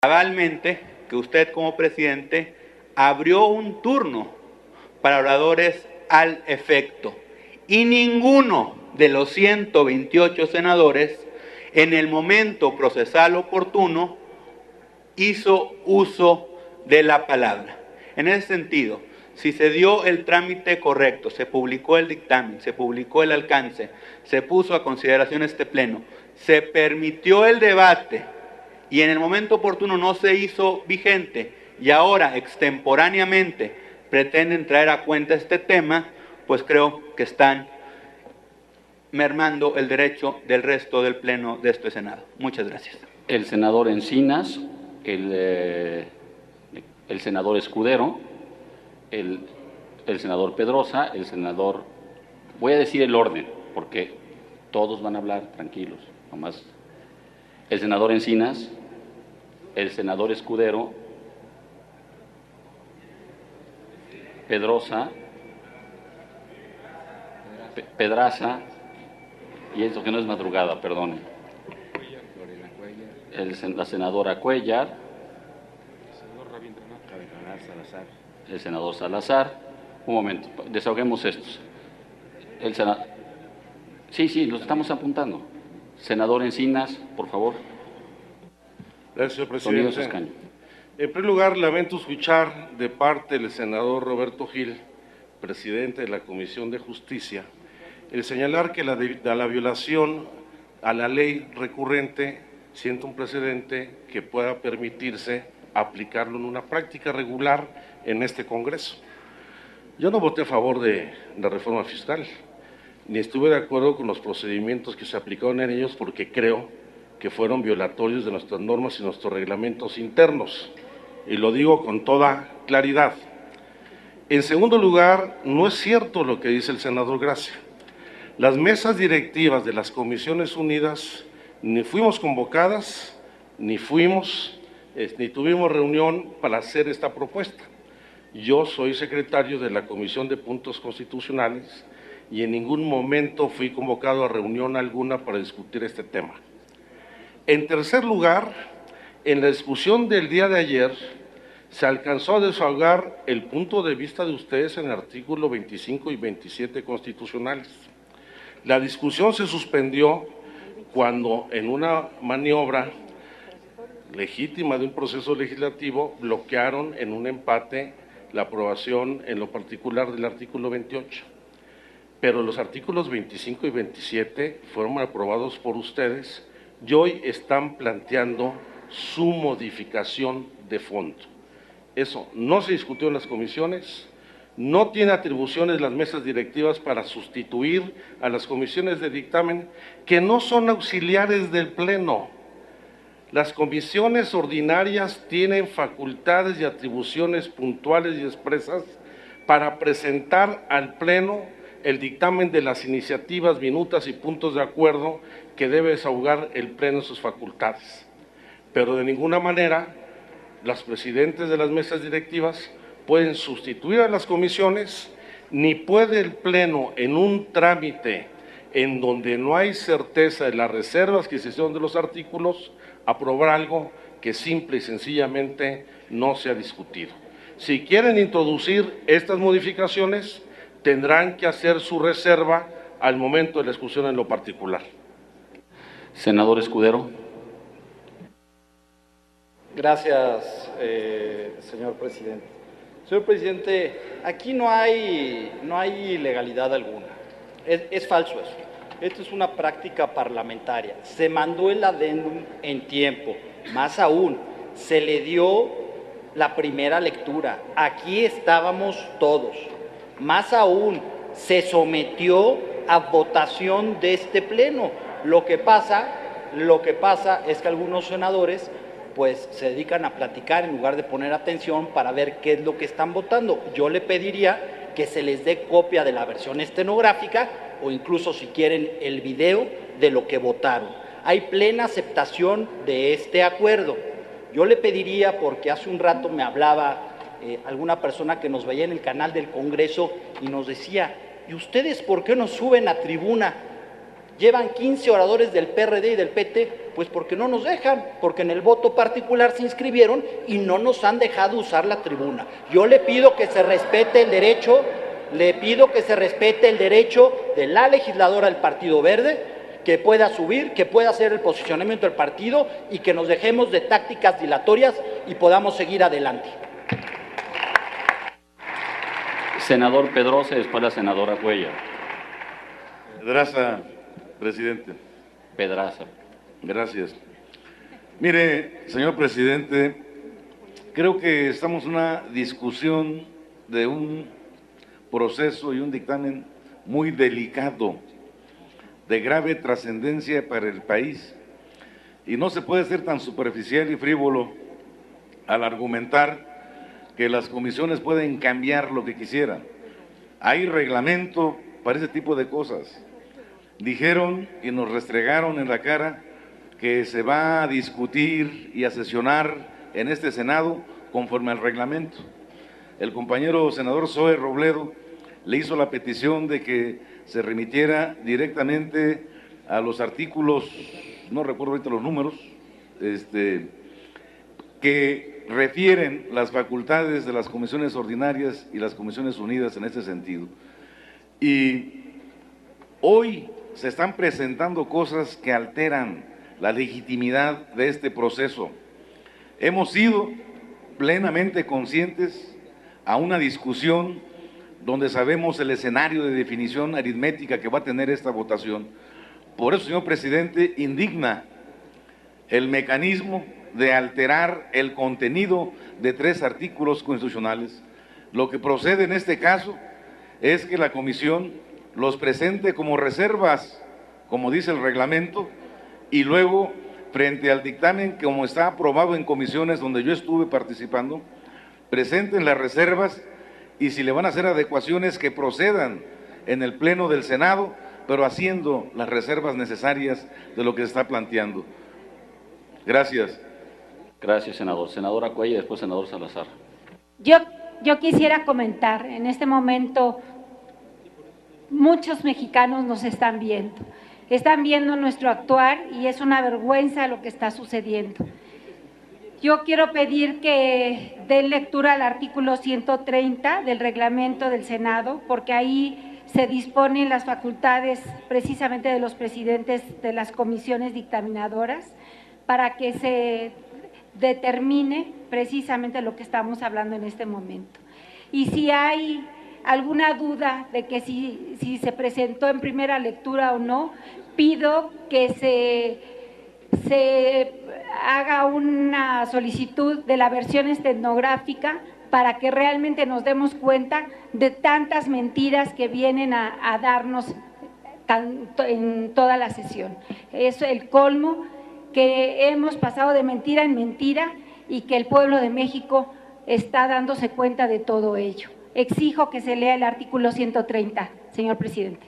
cabalmente que usted como presidente abrió un turno para oradores al efecto y ninguno de los 128 senadores en el momento procesal oportuno hizo uso de la palabra. En ese sentido, si se dio el trámite correcto, se publicó el dictamen, se publicó el alcance, se puso a consideración este pleno, se permitió el debate y en el momento oportuno no se hizo vigente y ahora extemporáneamente pretenden traer a cuenta este tema, pues creo que están mermando el derecho del resto del pleno de este Senado. Muchas gracias. El senador Encinas, el senador Escudero, el senador Pedrosa, el senador... Voy a decir el orden, porque todos van a hablar tranquilos, nomás. El senador Encinas, el senador Escudero, Pedrosa, Pedraza, y eso que no es madrugada, perdonen. La senadora Cuellar, el senador Salazar. Un momento, desahoguemos estos. El senador... Sí, los estamos apuntando. Senador Encinas, por favor. Gracias, señor presidente. En primer lugar, lamento escuchar de parte del senador Roberto Gil, presidente de la Comisión de Justicia, el señalar que la violación a la ley recurrente sienta un precedente que pueda permitirse aplicarlo en una práctica regular en este Congreso. Yo no voté a favor de la reforma fiscal, ni estuve de acuerdo con los procedimientos que se aplicaron en ellos porque creo que fueron violatorios de nuestras normas y nuestros reglamentos internos, y lo digo con toda claridad. En segundo lugar, no es cierto lo que dice el senador Gracia. Las mesas directivas de las Comisiones Unidas ni fuimos convocadas, ni tuvimos reunión para hacer esta propuesta. Yo soy secretario de la Comisión de Puntos Constitucionales y en ningún momento fui convocado a reunión alguna para discutir este tema. En tercer lugar, en la discusión del día de ayer, se alcanzó a desahogar el punto de vista de ustedes en el artículo 25 y 27 constitucionales. La discusión se suspendió cuando en una maniobra legítima de un proceso legislativo bloquearon en un empate la aprobación en lo particular del artículo 28. Pero los artículos 25 y 27 fueron aprobados por ustedes y hoy están planteando su modificación de fondo. Eso no se discutió en las comisiones, no tiene atribuciones las mesas directivas para sustituir a las comisiones de dictamen que no son auxiliares del Pleno. Las comisiones ordinarias tienen facultades y atribuciones puntuales y expresas para presentar al Pleno el dictamen de las iniciativas, minutas y puntos de acuerdo que debe desahogar el Pleno en sus facultades. Pero de ninguna manera los presidentes de las mesas directivas pueden sustituir a las comisiones, ni puede el Pleno en un trámite en donde no hay certeza de las reservas que se hicieron de los artículos, aprobar algo que simple y sencillamente no se ha discutido. Si quieren introducir estas modificaciones, tendrán que hacer su reserva al momento de la discusión en lo particular. Senador Escudero. Gracias, señor presidente. Señor presidente, aquí no hay ilegalidad alguna. Es falso eso. Esto es una práctica parlamentaria. Se mandó el adendum en tiempo. Más aún, se le dio la primera lectura. Aquí estábamos todos. Más aún, se sometió a votación de este pleno. Lo que pasa es que algunos senadores pues se dedican a platicar en lugar de poner atención para ver qué es lo que están votando. Yo le pediría que se les dé copia de la versión estenográfica o incluso si quieren el video de lo que votaron. Hay plena aceptación de este acuerdo. Yo le pediría, porque hace un rato me hablaba alguna persona que nos veía en el canal del Congreso y nos decía, ¿y ustedes por qué no suben a tribuna? Llevan 15 oradores del PRD y del PT, pues porque no nos dejan, porque en el voto particular se inscribieron y no nos han dejado usar la tribuna. Yo le pido que se respete el derecho, de la legisladora del Partido Verde, que pueda subir, que pueda hacer el posicionamiento del partido y que nos dejemos de tácticas dilatorias y podamos seguir adelante. Senador Pedrosa, después la senadora Cuellar. Pedraza, presidente. Pedraza. Gracias. Mire, señor presidente, creo que estamos en una discusión de un proceso y un dictamen muy delicado, de grave trascendencia para el país, y no se puede ser tan superficial y frívolo al argumentar que las comisiones pueden cambiar lo que quisieran. Hay reglamento para ese tipo de cosas. Dijeron y nos restregaron en la cara que se va a discutir y a sesionar en este Senado conforme al reglamento. El compañero senador Zoe Robledo le hizo la petición de que se remitiera directamente a los artículos, no recuerdo ahorita los números, que refieren las facultades de las comisiones ordinarias y las comisiones unidas en ese sentido. Y hoy se están presentando cosas que alteran la legitimidad de este proceso. Hemos sido plenamente conscientes a una discusión donde sabemos el escenario de definición aritmética que va a tener esta votación. Por eso, señor presidente, indigna el mecanismo de alterar el contenido de 3 artículos constitucionales. Lo que procede en este caso es que la comisión los presente como reservas, como dice el reglamento, y luego, frente al dictamen como está aprobado en comisiones donde yo estuve participando, presenten las reservas y si le van a hacer adecuaciones que procedan en el Pleno del Senado, pero haciendo las reservas necesarias de lo que se está planteando. Gracias. Gracias, senador. Senadora Cuellar y después senador Salazar. Yo quisiera comentar, en este momento muchos mexicanos nos están viendo nuestro actuar y es una vergüenza lo que está sucediendo. Yo quiero pedir que den lectura al artículo 130 del reglamento del Senado, porque ahí se disponen las facultades precisamente de los presidentes de las comisiones dictaminadoras para que se determine precisamente lo que estamos hablando en este momento. Y si hay alguna duda de que si se presentó en primera lectura o no, pido que se haga una solicitud de la versión estenográfica para que realmente nos demos cuenta de tantas mentiras que vienen a darnos en toda la sesión. Es el colmo que hemos pasado de mentira en mentira y que el pueblo de México está dándose cuenta de todo ello. Exijo que se lea el artículo 130, señor presidente.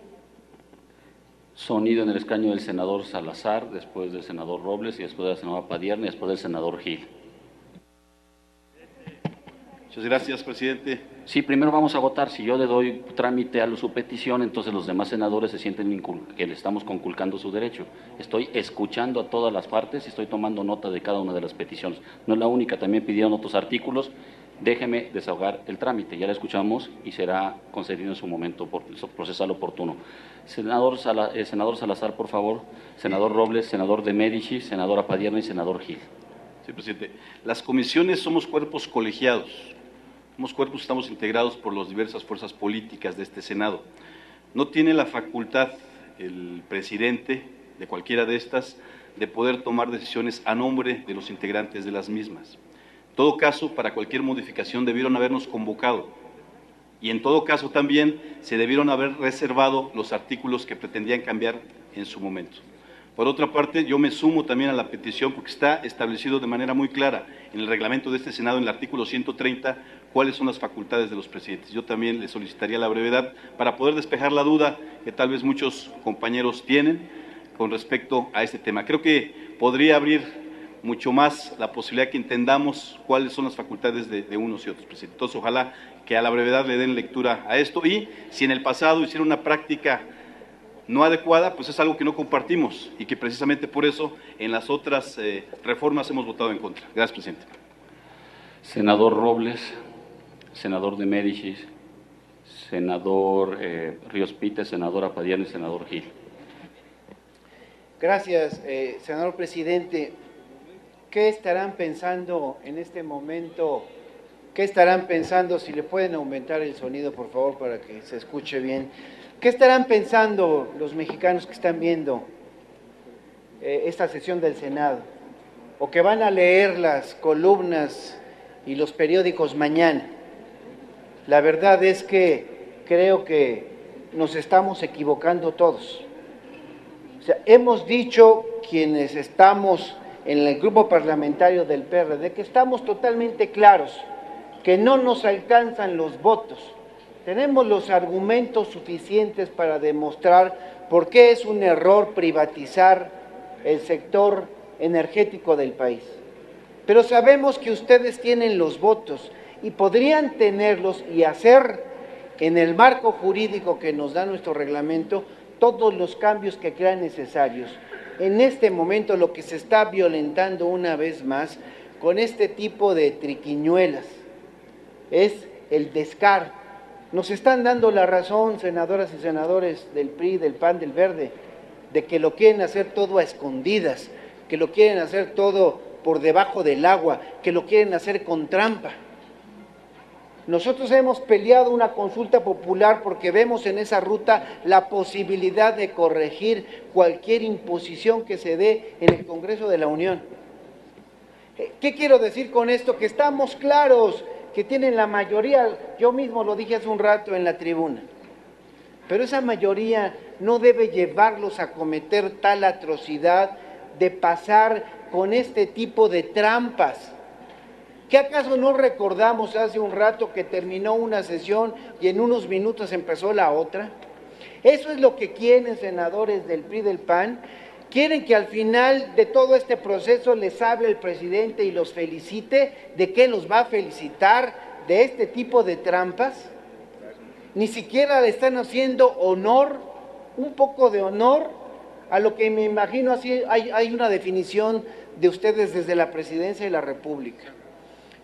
Sonido en el escaño del senador Salazar, después del senador Robles y después de la senadora Padierna y después del senador Gil. Muchas gracias, presidente. Sí, primero vamos a votar. Si yo le doy trámite a su petición, entonces los demás senadores se sienten que le estamos conculcando su derecho. Estoy escuchando a todas las partes y estoy tomando nota de cada una de las peticiones. No es la única, también pidieron otros artículos. Déjeme desahogar el trámite, ya la escuchamos y será concedido en su momento procesal oportuno. Senador Salazar, por favor, senador Robles, senador de Médici, senadora Padierna y senador Gil. Sí, presidente. Las comisiones somos cuerpos colegiados, somos cuerpos que estamos integrados por las diversas fuerzas políticas de este Senado. No tiene la facultad el presidente de cualquiera de estas de poder tomar decisiones a nombre de los integrantes de las mismas. En todo caso, para cualquier modificación debieron habernos convocado y en todo caso también se debieron haber reservado los artículos que pretendían cambiar en su momento. Por otra parte, yo me sumo también a la petición porque está establecido de manera muy clara en el reglamento de este Senado, en el artículo 130, cuáles son las facultades de los presidentes. Yo también le solicitaría la brevedad para poder despejar la duda que tal vez muchos compañeros tienen con respecto a este tema. Creo que podría abrir mucho más la posibilidad que entendamos cuáles son las facultades de unos y otros presidentes. Entonces, ojalá que a la brevedad le den lectura a esto y si en el pasado hicieron una práctica no adecuada, pues es algo que no compartimos y que precisamente por eso en las otras reformas hemos votado en contra. Gracias, presidente. Senador Robles, senador de Médicis, senador Ríos Pita, senadora Padiano y senador Gil. Gracias, senador presidente. ¿Qué estarán pensando en este momento? ¿Qué estarán pensando? Si le pueden aumentar el sonido, por favor, para que se escuche bien. ¿Qué estarán pensando los mexicanos que están viendo esta sesión del Senado? O que van a leer las columnas y los periódicos mañana. La verdad es que creo que nos estamos equivocando todos. O sea, hemos dicho quienes estamos en el grupo parlamentario del PRD que estamos totalmente claros, que no nos alcanzan los votos. Tenemos los argumentos suficientes para demostrar por qué es un error privatizar el sector energético del país. Pero sabemos que ustedes tienen los votos y podrían tenerlos y hacer en el marco jurídico que nos da nuestro reglamento todos los cambios que crean necesarios. En este momento lo que se está violentando una vez más con este tipo de triquiñuelas es el descaro. Nos están dando la razón, senadoras y senadores del PRI, del PAN, del Verde, de que lo quieren hacer todo a escondidas, que lo quieren hacer todo por debajo del agua, que lo quieren hacer con trampa. Nosotros hemos peleado una consulta popular porque vemos en esa ruta la posibilidad de corregir cualquier imposición que se dé en el Congreso de la Unión. ¿Qué quiero decir con esto? Que estamos claros, que tienen la mayoría, yo mismo lo dije hace un rato en la tribuna, pero esa mayoría no debe llevarlos a cometer tal atrocidad de pasar con este tipo de trampas. ¿Qué acaso no recordamos hace un rato que terminó una sesión y en unos minutos empezó la otra? Eso es lo que quieren senadores del PRI y del PAN. Quieren que al final de todo este proceso les hable el presidente y los felicite. ¿De qué los va a felicitar? ¿De este tipo de trampas? Ni siquiera le están haciendo honor, un poco de honor, a lo que me imagino así hay una definición de ustedes desde la Presidencia de la República.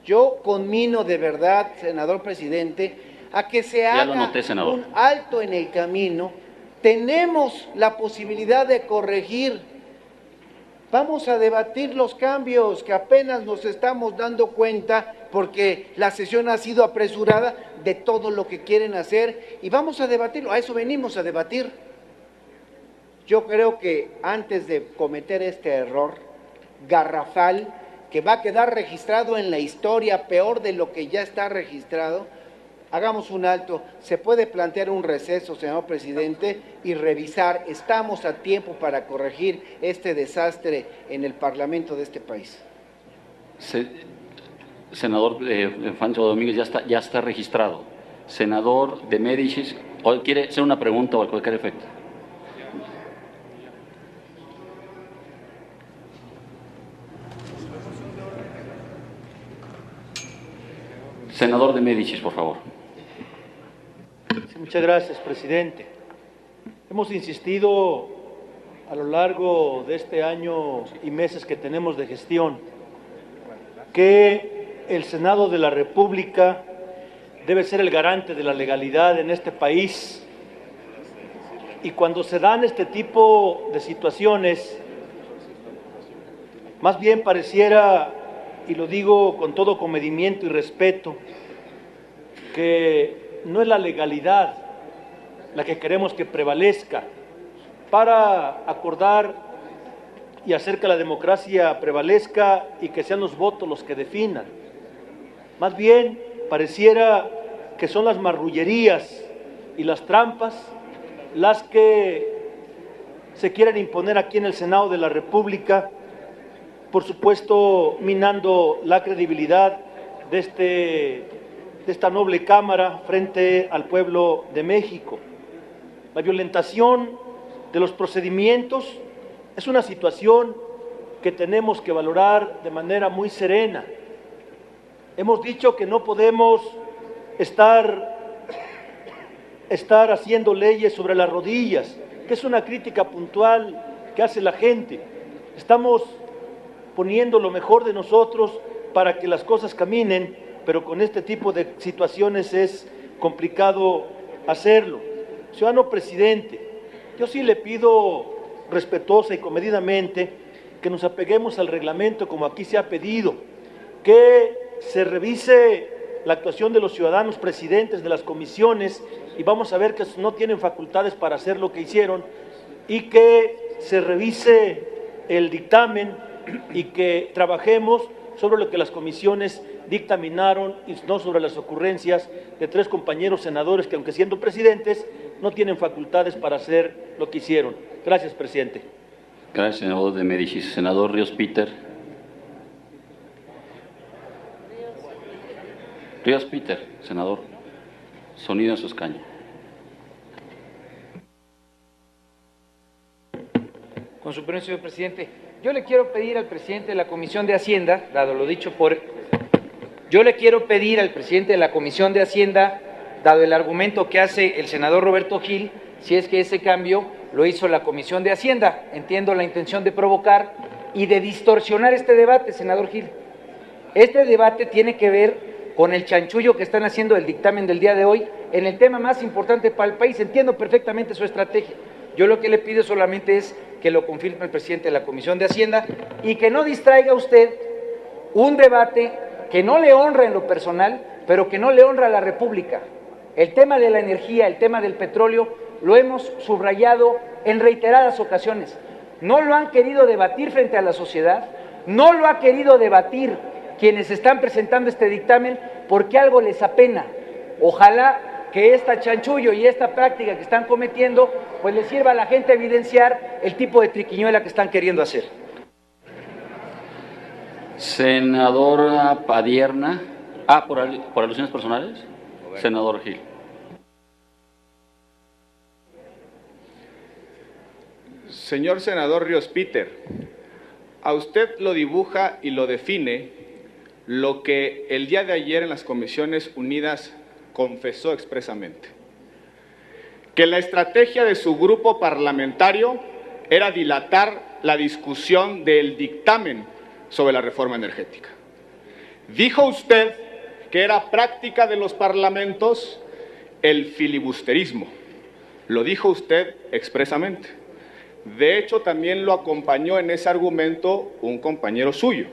Yo conmino de verdad, senador presidente, a que se haga un alto en el camino. Tenemos la posibilidad de corregir. Vamos a debatir los cambios que apenas nos estamos dando cuenta porque la sesión ha sido apresurada de todo lo que quieren hacer y vamos a debatirlo. A eso venimos a debatir. Yo creo que antes de cometer este error garrafal, que va a quedar registrado en la historia, peor de lo que ya está registrado, hagamos un alto. Se puede plantear un receso, señor presidente, y revisar. Estamos a tiempo para corregir este desastre en el Parlamento de este país. Senador Fancho Domínguez, ya está registrado. Senador de Médicis, ¿quiere hacer una pregunta o a cualquier efecto? Senador de Médicis, por favor. Sí, muchas gracias, presidente. Hemos insistido a lo largo de este año y meses que tenemos de gestión que el Senado de la República debe ser el garante de la legalidad en este país y cuando se dan este tipo de situaciones, más bien pareciera, y lo digo con todo comedimiento y respeto, que no es la legalidad la que queremos que prevalezca para acordar y hacer que la democracia prevalezca y que sean los votos los que definan. Más bien pareciera que son las marrullerías y las trampas las que se quieren imponer aquí en el Senado de la República, por supuesto minando la credibilidad de esta noble Cámara frente al pueblo de México. La violentación de los procedimientos es una situación que tenemos que valorar de manera muy serena. Hemos dicho que no podemos estar haciendo leyes sobre las rodillas, que es una crítica puntual que hace la gente. Estamos poniendo lo mejor de nosotros para que las cosas caminen, pero con este tipo de situaciones es complicado hacerlo. Ciudadano presidente, yo sí le pido respetuosa y comedidamente que nos apeguemos al reglamento como aquí se ha pedido, que se revise la actuación de los ciudadanos presidentes de las comisiones y vamos a ver que no tienen facultades para hacer lo que hicieron, y que se revise el dictamen y que trabajemos sobre lo que las comisiones dictaminaron y no sobre las ocurrencias de 3 compañeros senadores que, aunque siendo presidentes, no tienen facultades para hacer lo que hicieron. Gracias, presidente. Gracias, senador de Médicis. Senador Ríos Peter. Ríos Peter, senador. Sonido en su escaño. Con su permiso, señor presidente, yo le quiero pedir al presidente de la Comisión de Hacienda, dado lo dicho por... Yo le quiero pedir al presidente de la Comisión de Hacienda, dado el argumento que hace el senador Roberto Gil, si es que ese cambio lo hizo la Comisión de Hacienda. Entiendo la intención de provocar y de distorsionar este debate, senador Gil. Este debate tiene que ver con el chanchullo que están haciendo el dictamen del día de hoy en el tema más importante para el país. Entiendo perfectamente su estrategia. Yo lo que le pido solamente es que lo confirme el presidente de la Comisión de Hacienda y que no distraiga usted un debate que no le honra en lo personal, pero que no le honra a la República. El tema de la energía, el tema del petróleo, lo hemos subrayado en reiteradas ocasiones. No lo han querido debatir frente a la sociedad, no lo ha querido debatir quienes están presentando este dictamen porque algo les apena. Ojalá que esta chanchullo y esta práctica que están cometiendo, pues les sirva a la gente a evidenciar el tipo de triquiñuela que están queriendo hacer. Senadora Padierna. ¿Por alusiones personales? Senador Gil. Señor senador Ríos Peter, a usted lo dibuja y lo define lo que el día de ayer en las Comisiones Unidas confesó expresamente, que la estrategia de su grupo parlamentario era dilatar la discusión del dictamen sobre la reforma energética. Dijo usted que era práctica de los parlamentos el filibusterismo. Lo dijo usted expresamente. De hecho, también lo acompañó en ese argumento un compañero suyo.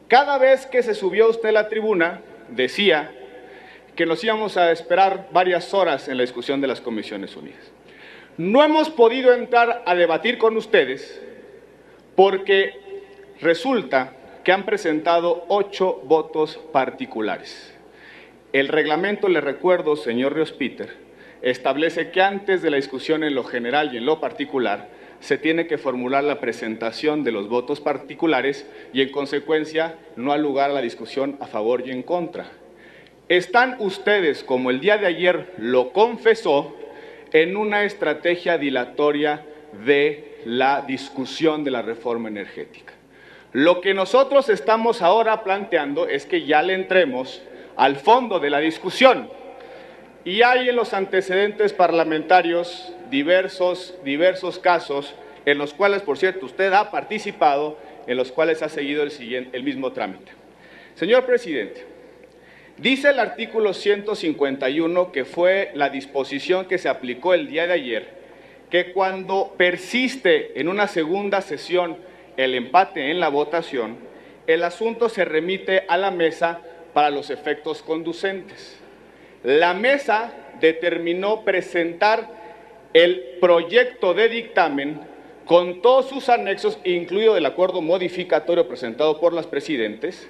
Cada vez que se subió usted a la tribuna, decía que nos íbamos a esperar varias horas en la discusión de las Comisiones Unidas. No hemos podido entrar a debatir con ustedes porque resulta que han presentado 8 votos particulares. El reglamento, le recuerdo, señor Ríos Peter, establece que antes de la discusión en lo general y en lo particular, se tiene que formular la presentación de los votos particulares y, en consecuencia, no ha lugar a la discusión a favor y en contra. Están ustedes, como el día de ayer lo confesó, en una estrategia dilatoria de la discusión de la reforma energética. Lo que nosotros estamos ahora planteando es que ya le entremos al fondo de la discusión. Y hay en los antecedentes parlamentarios diversos casos en los cuales, por cierto, usted ha participado, en los cuales ha seguido el mismo trámite. Señor presidente, dice el artículo 151, que fue la disposición que se aplicó el día de ayer, que cuando persiste en una segunda sesión el empate en la votación, el asunto se remite a la mesa para los efectos conducentes. La mesa determinó presentar el proyecto de dictamen con todos sus anexos, incluido el acuerdo modificatorio presentado por las presidentes,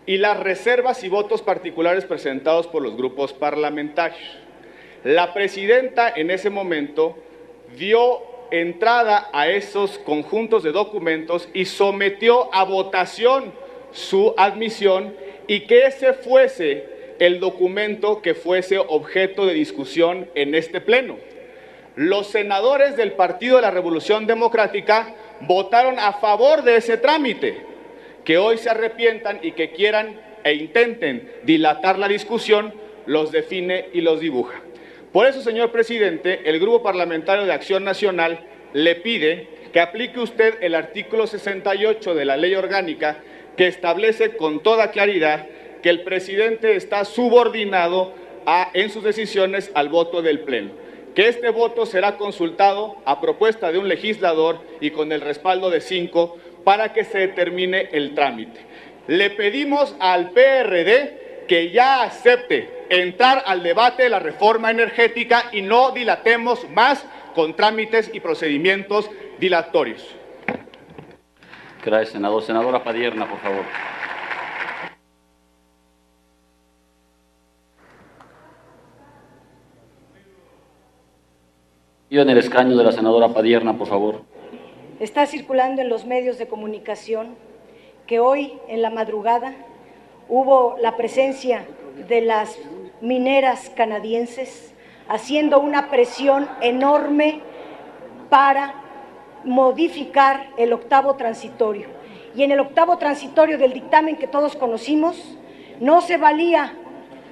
y las reservas y votos particulares presentados por los grupos parlamentarios. La presidenta en ese momento dio entrada a esos conjuntos de documentos y sometió a votación su admisión y que ese fuese el documento que fuese objeto de discusión en este pleno. Los senadores del Partido de la Revolución Democrática votaron a favor de ese trámite. Que hoy se arrepientan y que quieran e intenten dilatar la discusión, los define y los dibuja. Por eso, señor presidente, el Grupo Parlamentario de Acción Nacional le pide que aplique usted el artículo 68 de la Ley Orgánica, que establece con toda claridad que el presidente está subordinado en sus decisiones al voto del Pleno, que este voto será consultado a propuesta de un legislador y con el respaldo de 5 para que se determine el trámite. Le pedimos al PRD que ya acepte entrar al debate de la reforma energética y no dilatemos más con trámites y procedimientos dilatorios. Gracias, senador. Senadora Padierna, por favor. Yo en el escaño de la senadora Padierna, por favor. Está circulando en los medios de comunicación que hoy, en la madrugada, hubo la presencia de las mineras canadienses haciendo una presión enorme para modificar el octavo transitorio. Y en el octavo transitorio del dictamen que todos conocimos, no se valía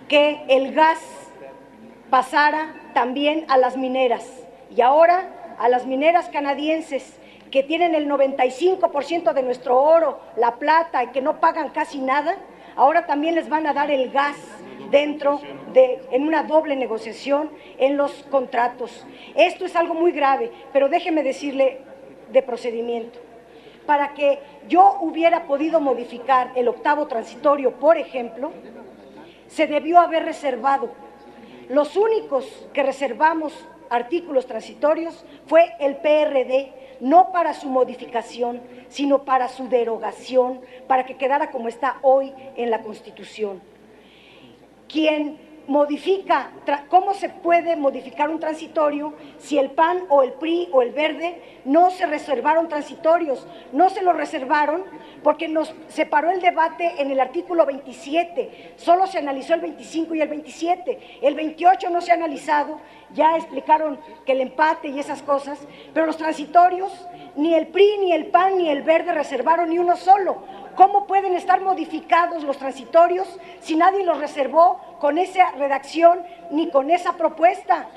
que el gas pasara también a las mineras. Y ahora a las mineras canadienses que tienen el 95% de nuestro oro, la plata y que no pagan casi nada, ahora también les van a dar el gas en una doble negociación en los contratos. Esto es algo muy grave, pero déjeme decirle de procedimiento. Para que yo hubiera podido modificar el octavo transitorio, por ejemplo, se debió haber reservado. Los únicos que reservamos artículos transitorios fue el PRD, no para su modificación, sino para su derogación, para que quedara como está hoy en la Constitución. Quien modifica, ¿cómo se puede modificar un transitorio si el PAN o el PRI o el Verde no se reservaron transitorios? No se lo reservaron porque nos separó el debate en el artículo 27, solo se analizó el 25 y el 27, el 28 no se ha analizado, ya explicaron que el empate y esas cosas, pero los transitorios, ni el PRI, ni el PAN, ni el Verde reservaron ni uno solo. ¿Cómo pueden estar modificados los transitorios si nadie los reservó con esa redacción ni con esa propuesta?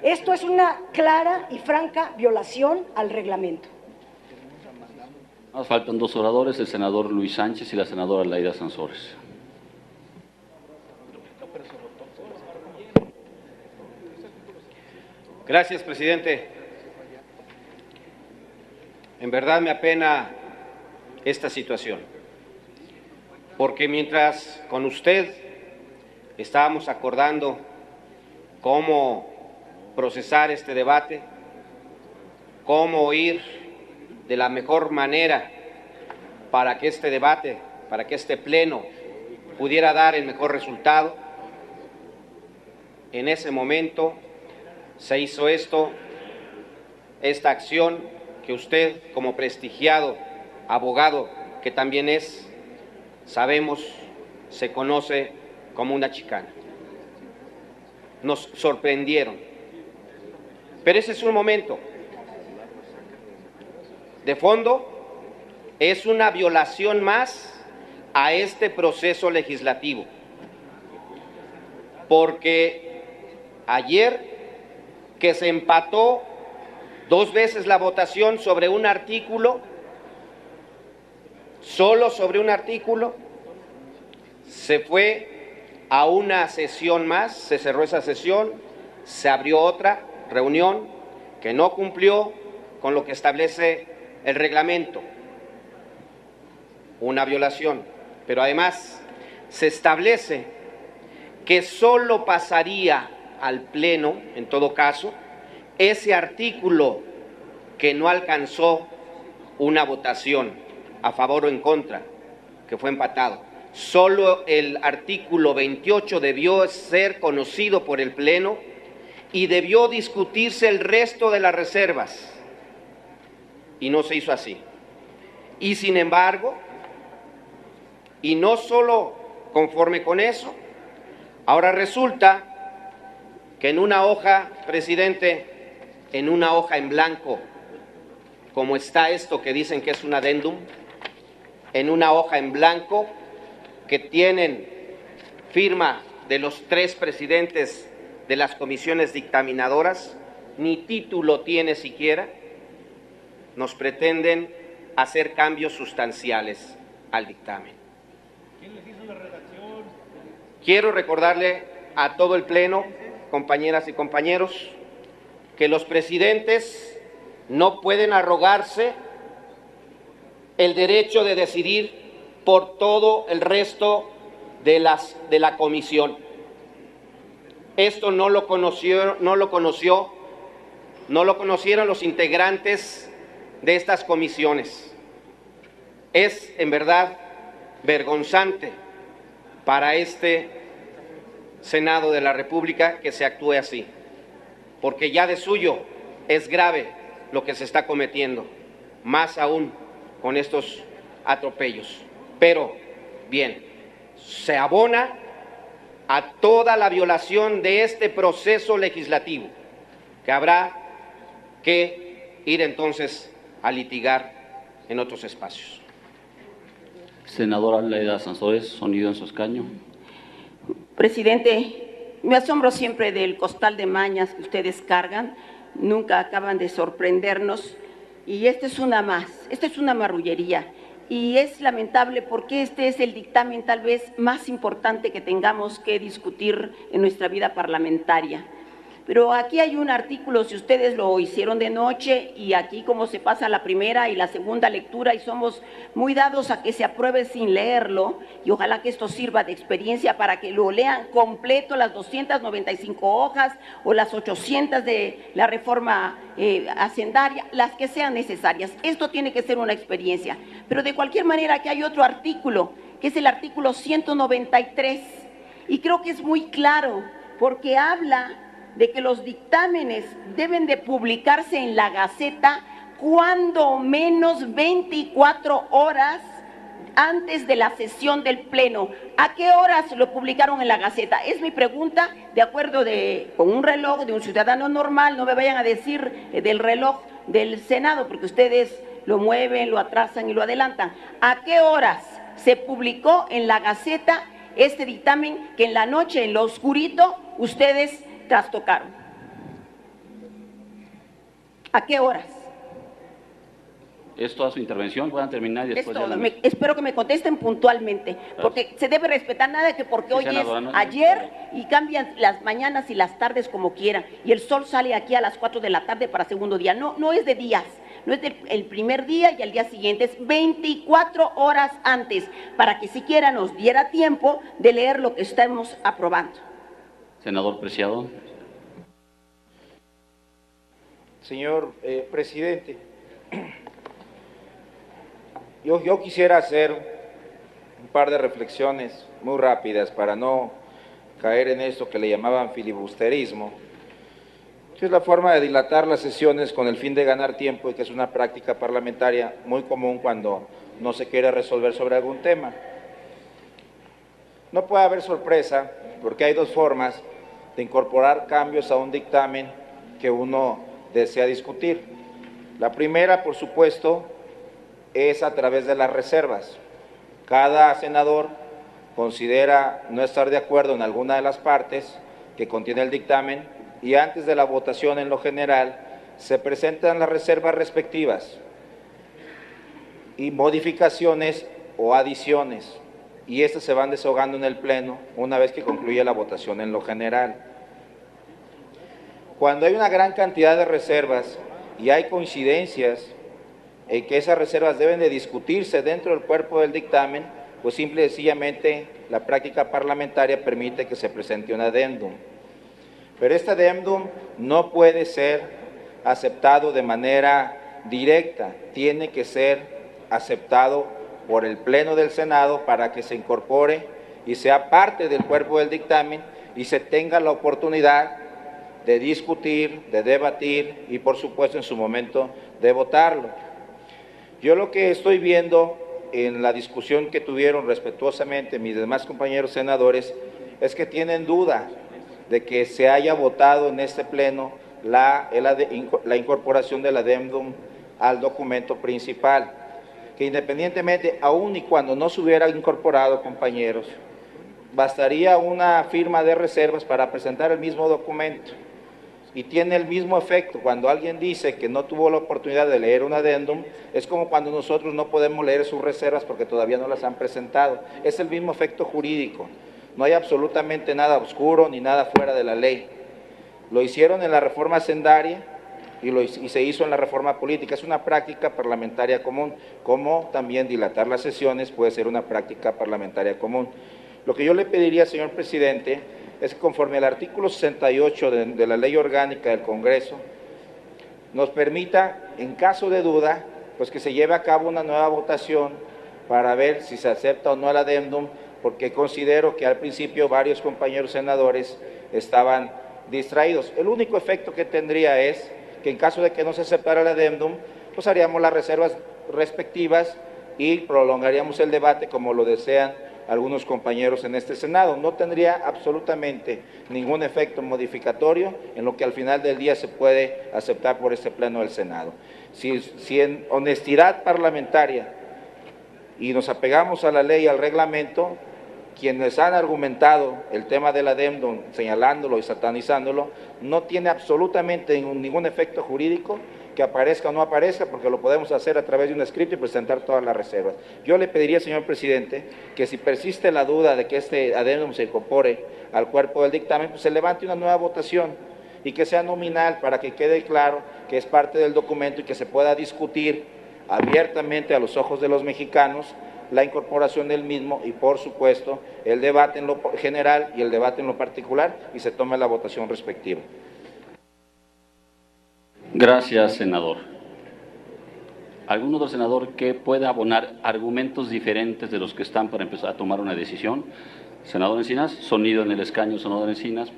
Esto es una clara y franca violación al reglamento. Nos faltan dos oradores, el senador Luis Sánchez y la senadora Laida Sansores. Gracias, presidente. En verdad me apena esta situación, porque mientras con usted estábamos acordando cómo procesar este debate, cómo ir de la mejor manera para que este debate, para que este pleno pudiera dar el mejor resultado, en ese momento se hizo esta acción que usted, como prestigiado abogado que también es, sabemos, se conoce como una chicana. Nos sorprendieron. Pero ese es un momento. De fondo, es una violación más a este proceso legislativo. Porque ayer que se empató 2 veces la votación sobre un artículo, solo sobre un artículo, se fue a una sesión más, se cerró esa sesión, se abrió otra reunión que no cumplió con lo que establece el reglamento, una violación, pero además se establece que solo pasaría al Pleno, en todo caso, ese artículo que no alcanzó una votación a favor o en contra, que fue empatado. Solo el artículo 28 debió ser conocido por el Pleno y debió discutirse el resto de las reservas. Y no se hizo así. Y sin embargo, y no solo conforme con eso, ahora resulta que en una hoja, presidente, en una hoja en blanco, como está esto que dicen que es un adendum, en una hoja en blanco que tienen firma de los 3 presidentes de las comisiones dictaminadoras, ni título tiene siquiera, nos pretenden hacer cambios sustanciales al dictamen. ¿Quién les hizo la redacción? Quiero recordarle a todo el Pleno, compañeras y compañeros, que los presidentes no pueden arrogarse el derecho de decidir por todo el resto de la comisión. Esto no lo conocieron los integrantes de estas comisiones. Es en verdad vergonzante para este Senado de la República que se actúe así, porque ya de suyo es grave lo que se está cometiendo, más aún con estos atropellos. Pero, bien, se abona a toda la violación de este proceso legislativo, que habrá que ir entonces a litigar en otros espacios. Senadora Laida Sansores, sonido en su escaño. Presidente, me asombro siempre del costal de mañas que ustedes cargan, nunca acaban de sorprendernos, y esta es una más, esta es una marrullería, y es lamentable porque este es el dictamen tal vez más importante que tengamos que discutir en nuestra vida parlamentaria. Pero aquí hay un artículo, si ustedes lo hicieron de noche, y aquí como se pasa la primera y la segunda lectura y somos muy dados a que se apruebe sin leerlo, y ojalá que esto sirva de experiencia para que lo lean completo, las 295 hojas o las 800 de la reforma hacendaria, las que sean necesarias. Esto tiene que ser una experiencia. Pero de cualquier manera que hay otro artículo, que es el artículo 193, y creo que es muy claro, porque habla de que los dictámenes deben de publicarse en la Gaceta cuando menos 24 horas antes de la sesión del Pleno. ¿A qué horas lo publicaron en la Gaceta? Es mi pregunta, de acuerdo con un reloj de un ciudadano normal. No me vayan a decir del reloj del Senado, porque ustedes lo mueven, lo atrasan y lo adelantan. ¿A qué horas se publicó en la Gaceta este dictamen que en la noche, en lo oscurito, ustedes trastocaron? ¿A qué horas? Es toda su intervención, puedan terminar y después... Espero que me contesten puntualmente, porque se debe respetar, nada que porque hoy es ayer y cambian las mañanas y las tardes como quieran, y el sol sale aquí a las 4 de la tarde para segundo día. No es de días, no es del primer día y al día siguiente, es 24 horas antes, para que siquiera nos diera tiempo de leer lo que estamos aprobando. Senador Preciado. Señor presidente, yo quisiera hacer un par de reflexiones muy rápidas para no caer en esto que le llamaban filibusterismo, que es la forma de dilatar las sesiones con el fin de ganar tiempo y que es una práctica parlamentaria muy común cuando no se quiere resolver sobre algún tema. No puede haber sorpresa porque hay dos formas de incorporar cambios a un dictamen que uno desea discutir. La primera, por supuesto, es a través de las reservas. Cada senador considera no estar de acuerdo en alguna de las partes que contiene el dictamen y antes de la votación en lo general se presentan las reservas respectivas y modificaciones o adiciones, y estas se van desahogando en el Pleno una vez que concluye la votación en lo general. Cuando hay una gran cantidad de reservas y hay coincidencias en que esas reservas deben de discutirse dentro del cuerpo del dictamen, pues simple y sencillamente la práctica parlamentaria permite que se presente un adendum. Pero este adendum no puede ser aceptado de manera directa, tiene que ser aceptado por el Pleno del Senado para que se incorpore y sea parte del cuerpo del dictamen y se tenga la oportunidad de discutir, de debatir y por supuesto en su momento de votarlo. Yo lo que estoy viendo en la discusión que tuvieron respetuosamente mis demás compañeros senadores es que tienen duda de que se haya votado en este Pleno la incorporación del adendum al documento principal, que independientemente, aun y cuando no se hubiera incorporado, compañeros, bastaría una firma de reservas para presentar el mismo documento. Y tiene el mismo efecto. Cuando alguien dice que no tuvo la oportunidad de leer un adendum, es como cuando nosotros no podemos leer sus reservas porque todavía no las han presentado. Es el mismo efecto jurídico. No hay absolutamente nada oscuro ni nada fuera de la ley. Lo hicieron en la reforma hacendaria y se hizo en la reforma política. Es una práctica parlamentaria común, como también dilatar las sesiones puede ser una práctica parlamentaria común. Lo que yo le pediría, señor presidente, es que conforme al artículo 68 de la Ley Orgánica del Congreso, nos permita, en caso de duda, pues que se lleve a cabo una nueva votación para ver si se acepta o no el adendum, porque considero que al principio varios compañeros senadores estaban distraídos. El único efecto que tendría es que en caso de que no se aceptara el adendum, pues haríamos las reservas respectivas y prolongaríamos el debate como lo desean algunos compañeros en este Senado. No tendría absolutamente ningún efecto modificatorio en lo que al final del día se puede aceptar por este Pleno del Senado. Si en honestidad parlamentaria y nos apegamos a la ley y al reglamento, quienes han argumentado el tema del adendum, señalándolo y satanizándolo, no tiene absolutamente ningún efecto jurídico que aparezca o no aparezca, porque lo podemos hacer a través de un escrito y presentar todas las reservas. Yo le pediría, señor presidente, que si persiste la duda de que este adendum se incorpore al cuerpo del dictamen, pues se levante una nueva votación y que sea nominal para que quede claro que es parte del documento y que se pueda discutir abiertamente a los ojos de los mexicanos la incorporación del mismo y, por supuesto, el debate en lo general y el debate en lo particular, y se tome la votación respectiva. Gracias, senador. ¿Algún otro senador que pueda abonar argumentos diferentes de los que están para empezar a tomar una decisión? Senador Encinas, sonido en el escaño, senador Encinas.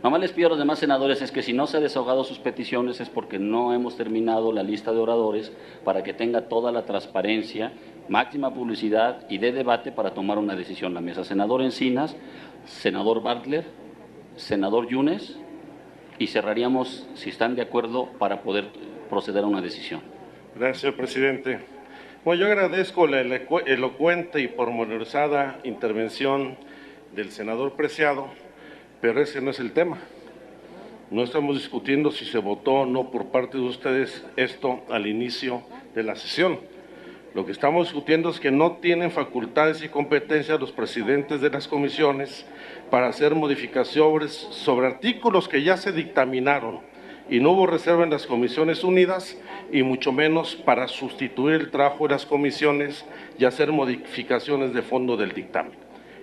Nomás les pido a los demás senadores es que si no se han desahogado sus peticiones es porque no hemos terminado la lista de oradores para que tenga toda la transparencia, máxima publicidad y de debate para tomar una decisión la mesa. Senador Encinas, senador Bartlett, senador Yunes, y cerraríamos, si están de acuerdo, para poder proceder a una decisión. Gracias, señor presidente. Bueno, yo agradezco la elocuente y pormenorizada intervención del senador Preciado, pero ese no es el tema. No estamos discutiendo si se votó o no por parte de ustedes esto al inicio de la sesión. Lo que estamos discutiendo es que no tienen facultades y competencias los presidentes de las comisiones para hacer modificaciones sobre artículos que ya se dictaminaron y no hubo reserva en las comisiones unidas, y mucho menos para sustituir el trabajo de las comisiones y hacer modificaciones de fondo del dictamen.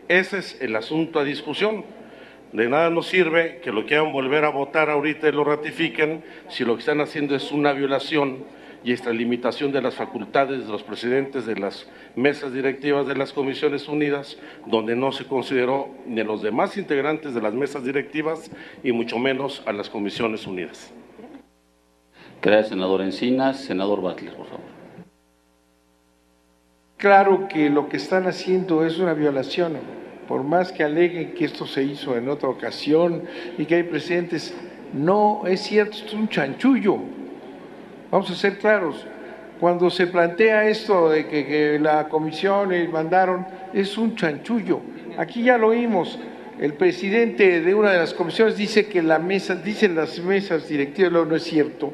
Ese es el asunto a discusión. De nada nos sirve que lo quieran volver a votar ahorita y lo ratifiquen si lo que están haciendo es una violación y extralimitación de las facultades de los presidentes de las mesas directivas de las comisiones unidas, donde no se consideró ni a los demás integrantes de las mesas directivas y mucho menos a las comisiones unidas. Gracias, senador Encinas. Senador Bartlett, por favor. Claro que lo que están haciendo es una violación, por más que aleguen que esto se hizo en otra ocasión y que hay precedentes, no es cierto, esto es un chanchullo. Vamos a ser claros, cuando se plantea esto de que la comisión mandaron, es un chanchullo. Aquí ya lo oímos, el presidente de una de las comisiones dice que dicen las mesas directivas, no es cierto.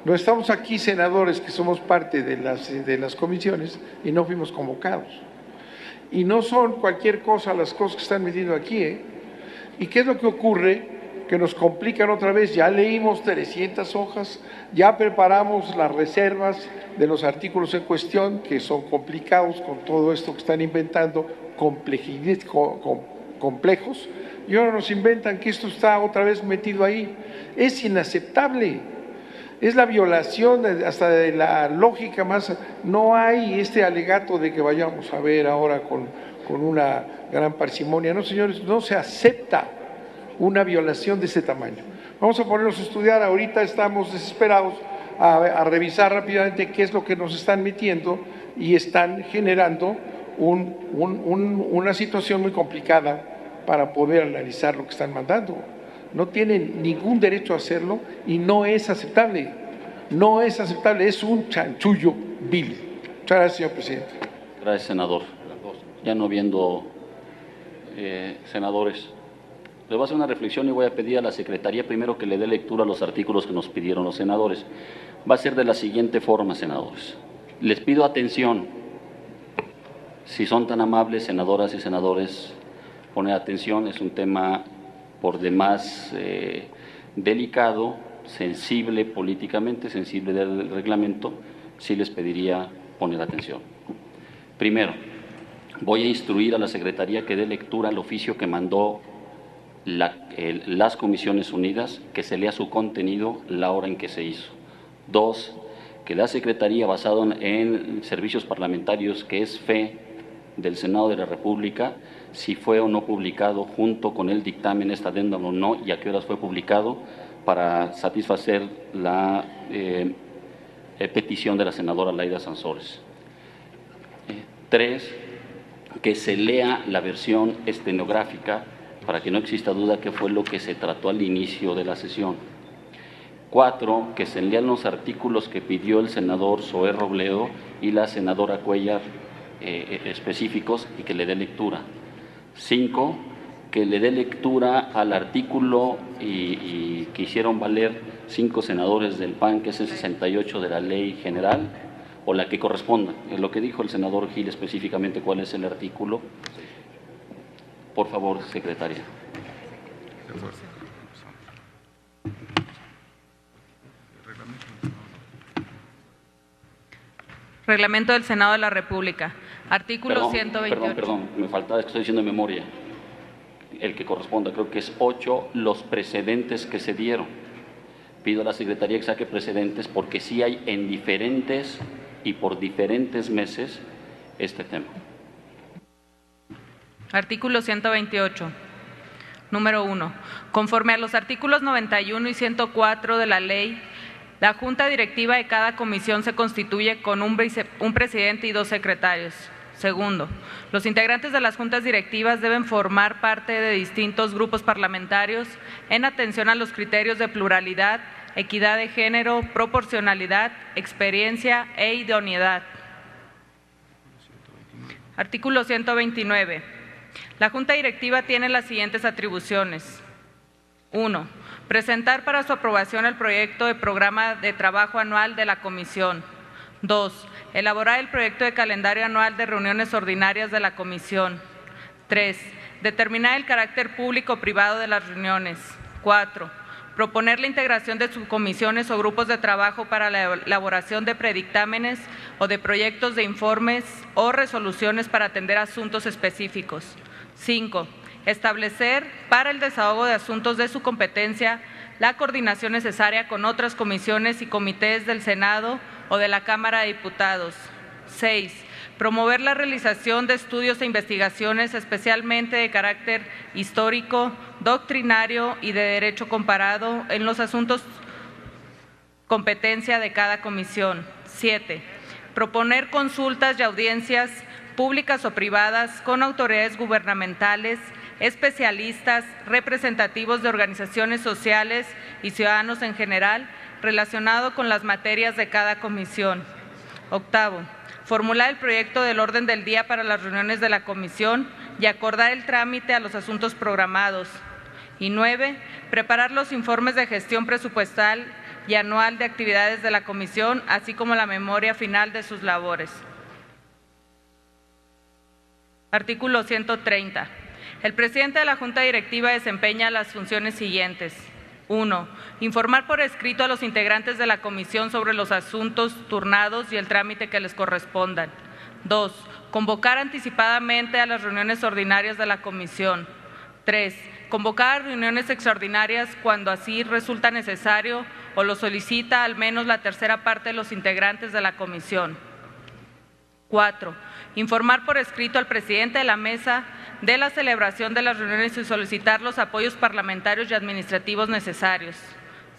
No estamos aquí senadores que somos parte de las comisiones y no fuimos convocados. Y no son cualquier cosa las cosas que están metiendo aquí, ¿eh? ¿Y qué es lo que ocurre? Que nos complican otra vez. Ya leímos 300 hojas, ya preparamos las reservas de los artículos en cuestión, que son complicados con todo esto que están inventando, complejos, y ahora nos inventan que esto está otra vez metido ahí. Es inaceptable, es la violación hasta de la lógica más. No hay este alegato de que vayamos a ver ahora con una gran parsimonia. No, señores, no se acepta una violación de ese tamaño. Vamos a ponernos a estudiar, ahorita estamos desesperados a revisar rápidamente qué es lo que nos están metiendo y están generando una situación muy complicada para poder analizar lo que están mandando. No tienen ningún derecho a hacerlo y no es aceptable. No es aceptable, es un chanchullo vil. Muchas gracias, señor presidente. Gracias, senador. Ya no viendo senadores, les voy a hacer una reflexión y voy a pedir a la Secretaría primero que le dé lectura a los artículos que nos pidieron los senadores. Va a ser de la siguiente forma, senadores. Les pido atención. Si son tan amables, senadoras y senadores, poner atención. Es un tema por demás delicado, sensible políticamente, sensible del reglamento. Sí les pediría poner atención. Primero, voy a instruir a la Secretaría que dé lectura al oficio que mandó las Comisiones Unidas, que se lea su contenido, la hora en que se hizo. Dos, que la Secretaría, basado en servicios parlamentarios, que es fe del Senado de la República, si fue o no publicado junto con el dictamen, esta adenda o no, y a qué horas fue publicado, para satisfacer la petición de la senadora Laida Sansores. Tres, que se lea la versión estenográfica para que no exista duda qué fue lo que se trató al inicio de la sesión. 4, que se lean los artículos que pidió el senador Zoé Robledo y la senadora Cuellar específicos y que le dé lectura. 5, que le dé lectura al artículo y que hicieron valer 5 senadores del PAN, que es el 68 de la Ley General, o la que corresponda. Es lo que dijo el senador Gil específicamente cuál es el artículo. Por favor, secretaria. Reglamento del Senado de la República. Artículo 128. Perdón, me faltaba, es que estoy diciendo de memoria. El que corresponda, creo que es 8, los precedentes que se dieron. Pido a la Secretaría que saque precedentes porque sí hay en diferentes y por diferentes meses este tema. Artículo 128. Número 1. Conforme a los artículos 91 y 104 de la ley, la Junta Directiva de cada comisión se constituye con un presidente y 2 secretarios. Segundo, los integrantes de las juntas directivas deben formar parte de distintos grupos parlamentarios en atención a los criterios de pluralidad, equidad de género, proporcionalidad, experiencia e idoneidad. Artículo 129. La Junta Directiva tiene las siguientes atribuciones. 1. Presentar para su aprobación el proyecto de programa de trabajo anual de la Comisión. 2. Elaborar el proyecto de calendario anual de reuniones ordinarias de la Comisión. 3. Determinar el carácter público o privado de las reuniones. 4. Proponer la integración de subcomisiones o grupos de trabajo para la elaboración de predictámenes o de proyectos de informes o resoluciones para atender asuntos específicos. 5. Establecer para el desahogo de asuntos de su competencia la coordinación necesaria con otras comisiones y comités del Senado o de la Cámara de Diputados. 6. Promover la realización de estudios e investigaciones especialmente de carácter histórico, doctrinario y de derecho comparado en los asuntos competencia de cada comisión. 7. Proponer consultas y audiencias públicas o privadas con autoridades gubernamentales, especialistas, representativos de organizaciones sociales y ciudadanos en general, relacionado con las materias de cada comisión. 8. Formular el proyecto del orden del día para las reuniones de la comisión y acordar el trámite a los asuntos programados. Y 9. Preparar los informes de gestión presupuestal y anual de actividades de la comisión, así como la memoria final de sus labores. Artículo 130. El presidente de la Junta Directiva desempeña las funciones siguientes. 1. Informar por escrito a los integrantes de la comisión sobre los asuntos turnados y el trámite que les correspondan. 2. Convocar anticipadamente a las reuniones ordinarias de la comisión. 3. Convocar reuniones extraordinarias cuando así resulta necesario o lo solicita al menos la tercera parte de los integrantes de la comisión. 4. Informar por escrito al presidente de la mesa de la celebración de las reuniones y solicitar los apoyos parlamentarios y administrativos necesarios.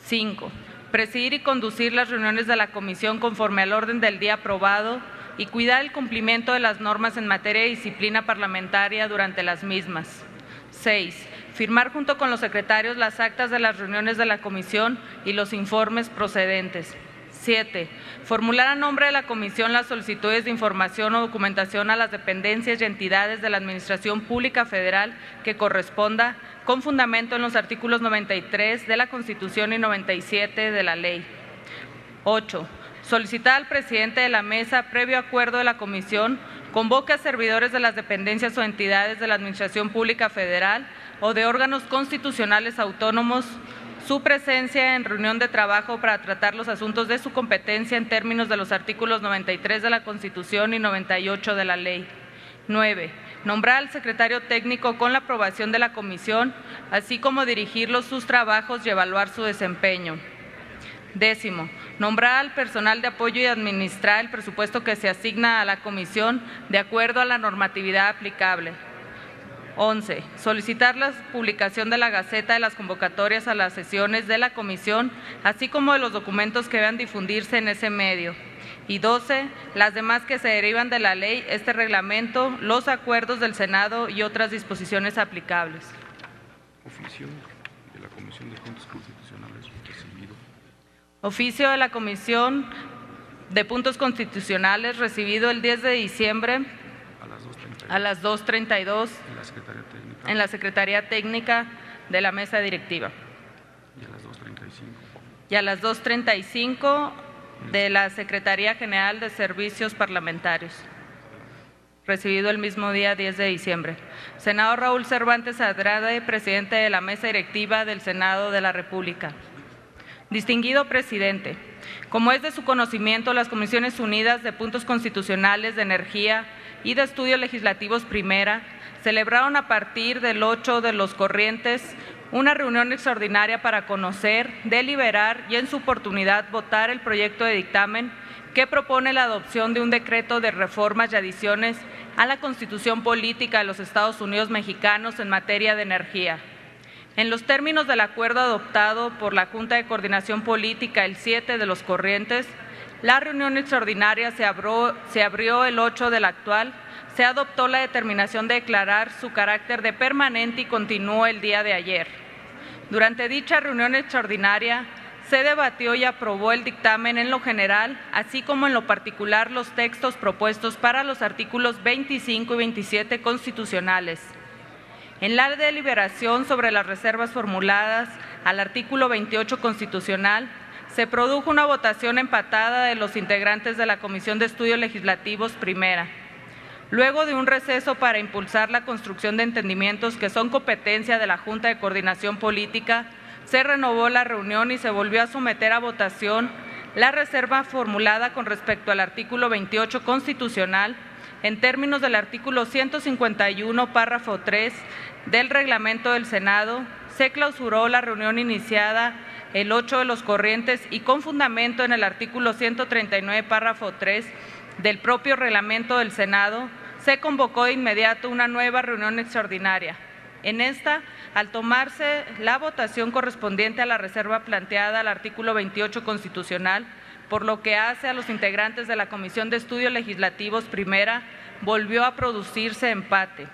5. Presidir y conducir las reuniones de la comisión conforme al orden del día aprobado y cuidar el cumplimiento de las normas en materia de disciplina parlamentaria durante las mismas. 6. Firmar junto con los secretarios las actas de las reuniones de la comisión y los informes procedentes. 7. Formular a nombre de la Comisión las solicitudes de información o documentación a las dependencias y entidades de la Administración Pública Federal que corresponda, con fundamento en los artículos 93 de la Constitución y 97 de la Ley. 8. Solicitar al presidente de la mesa, previo acuerdo de la Comisión, convoque a servidores de las dependencias o entidades de la Administración Pública Federal o de órganos constitucionales autónomos su presencia en reunión de trabajo para tratar los asuntos de su competencia en términos de los artículos 93 de la Constitución y 98 de la Ley. 9. Nombrar al secretario técnico con la aprobación de la Comisión, así como dirigirlos sus trabajos y evaluar su desempeño. 10. Nombrar al personal de apoyo y administrar el presupuesto que se asigna a la Comisión de acuerdo a la normatividad aplicable. 11. Solicitar la publicación de la Gaceta de las convocatorias a las sesiones de la Comisión, así como de los documentos que deban difundirse en ese medio. Y 12. Las demás que se derivan de la ley, este reglamento, los acuerdos del Senado y otras disposiciones aplicables. Oficio de la Comisión de Puntos Constitucionales recibido. Oficio de la Comisión de Puntos Constitucionales recibido el 10 de diciembre a las 2:32 en la Secretaría Técnica de la Mesa Directiva. Y a las 2:35 de la Secretaría General de Servicios Parlamentarios. Recibido el mismo día, 10 de diciembre. Senador Raúl Cervantes Andrade, presidente de la Mesa Directiva del Senado de la República. Distinguido presidente, como es de su conocimiento, las Comisiones Unidas de Puntos Constitucionales, de Energía y de Estudios Legislativos Primera celebraron a partir del 8 de los corrientes una reunión extraordinaria para conocer, deliberar y en su oportunidad votar el proyecto de dictamen que propone la adopción de un decreto de reformas y adiciones a la Constitución Política de los Estados Unidos Mexicanos en materia de energía. En los términos del acuerdo adoptado por la Junta de Coordinación Política el 7 de los corrientes, la reunión extraordinaria se abrió el 8 del actual, se adoptó la determinación de declarar su carácter de permanente y continuó el día de ayer. Durante dicha reunión extraordinaria, se debatió y aprobó el dictamen en lo general, así como en lo particular los textos propuestos para los artículos 25 y 27 constitucionales. En la deliberación sobre las reservas formuladas al artículo 28 constitucional, se produjo una votación empatada de los integrantes de la Comisión de Estudios Legislativos Primera. Luego de un receso para impulsar la construcción de entendimientos que son competencia de la Junta de Coordinación Política, se renovó la reunión y se volvió a someter a votación la reserva formulada con respecto al artículo 28 constitucional en términos del artículo 151, párrafo 3 del reglamento del Senado. Se clausuró la reunión iniciada el 8 de los corrientes y con fundamento en el artículo 139, párrafo 3 del propio reglamento del Senado, se convocó de inmediato una nueva reunión extraordinaria. En esta, al tomarse la votación correspondiente a la reserva planteada al artículo 28 constitucional, por lo que hace a los integrantes de la Comisión de Estudios Legislativos Primera, volvió a producirse empate.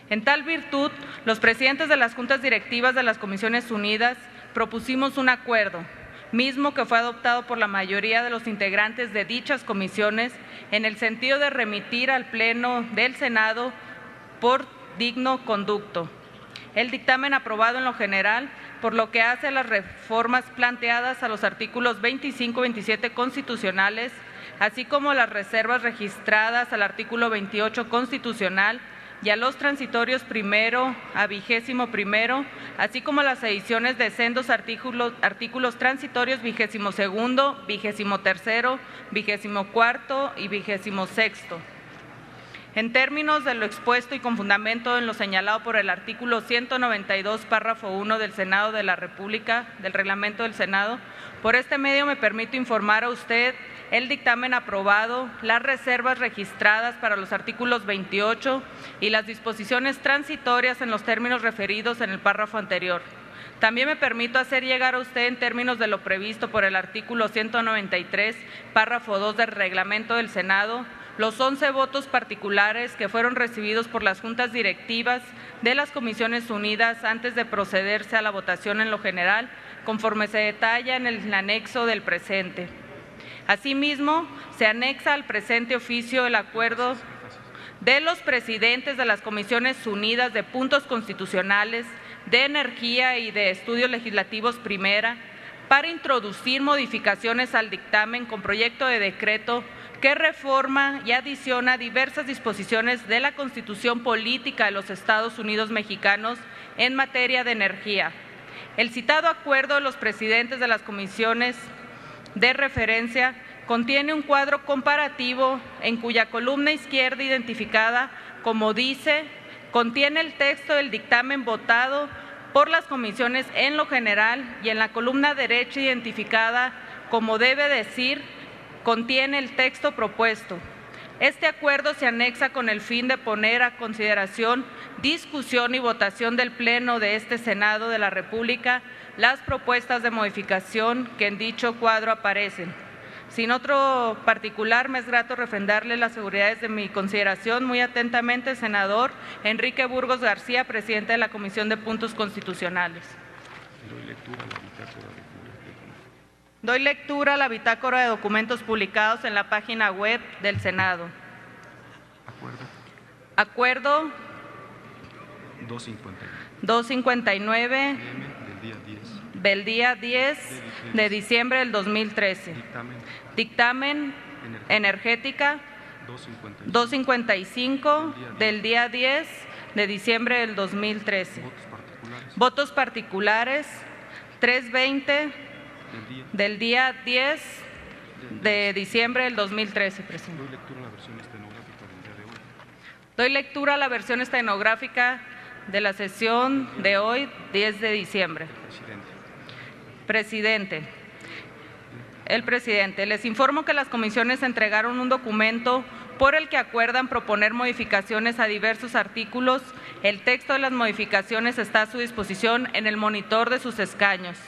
En tal virtud, los presidentes de las juntas directivas de las Comisiones Unidas propusimos un acuerdo, mismo que fue adoptado por la mayoría de los integrantes de dichas comisiones, en el sentido de remitir al Pleno del Senado por digno conducto el dictamen aprobado en lo general, por lo que hace a las reformas planteadas a los artículos 25 y 27 constitucionales, así como las reservas registradas al artículo 28 constitucional y a los transitorios primero a 21º, así como las ediciones de sendos artículos transitorios 22º, 23º, 24º y 26º. En términos de lo expuesto y con fundamento en lo señalado por el artículo 192, párrafo 1 del Senado de la República, del Reglamento del Senado, por este medio me permito informar a usted el dictamen aprobado, las reservas registradas para los artículos 28 y las disposiciones transitorias en los términos referidos en el párrafo anterior. También me permito hacer llegar a usted, en términos de lo previsto por el artículo 193, párrafo 2 del Reglamento del Senado, los 11 votos particulares que fueron recibidos por las juntas directivas de las Comisiones Unidas antes de procederse a la votación en lo general, conforme se detalla en el anexo del presente. Asimismo, se anexa al presente oficio el acuerdo de los presidentes de las Comisiones Unidas de Puntos Constitucionales, de Energía y de Estudios Legislativos Primera, para introducir modificaciones al dictamen con proyecto de decreto que reforma y adiciona diversas disposiciones de la Constitución Política de los Estados Unidos Mexicanos en materia de energía. El citado acuerdo de los presidentes de las comisiones de referencia contiene un cuadro comparativo en cuya columna izquierda identificada como dice, contiene el texto del dictamen votado por las comisiones en lo general y en la columna derecha identificada como debe decir, contiene el texto propuesto. Este acuerdo se anexa con el fin de poner a consideración, discusión y votación del Pleno de este Senado de la República las propuestas de modificación que en dicho cuadro aparecen. Sin otro particular, me es grato refrendarle las seguridades de mi consideración. Muy atentamente, senador Enrique Burgos García, presidente de la Comisión de Puntos Constitucionales. Doy lectura a la bitácora de documentos publicados en la página web del Senado. Acuerdo 259 del día 10 de diciembre del 2013. Dictamen energética 255 del día 10 de diciembre del 2013. Votos particulares 320 del día 10 de diciembre del 2013, presidente. Doy lectura a la versión estenográfica de la sesión de hoy, 10 de diciembre. Presidente. El presidente, les informo que las comisiones entregaron un documento por el que acuerdan proponer modificaciones a diversos artículos. El texto de las modificaciones está a su disposición en el monitor de sus escaños.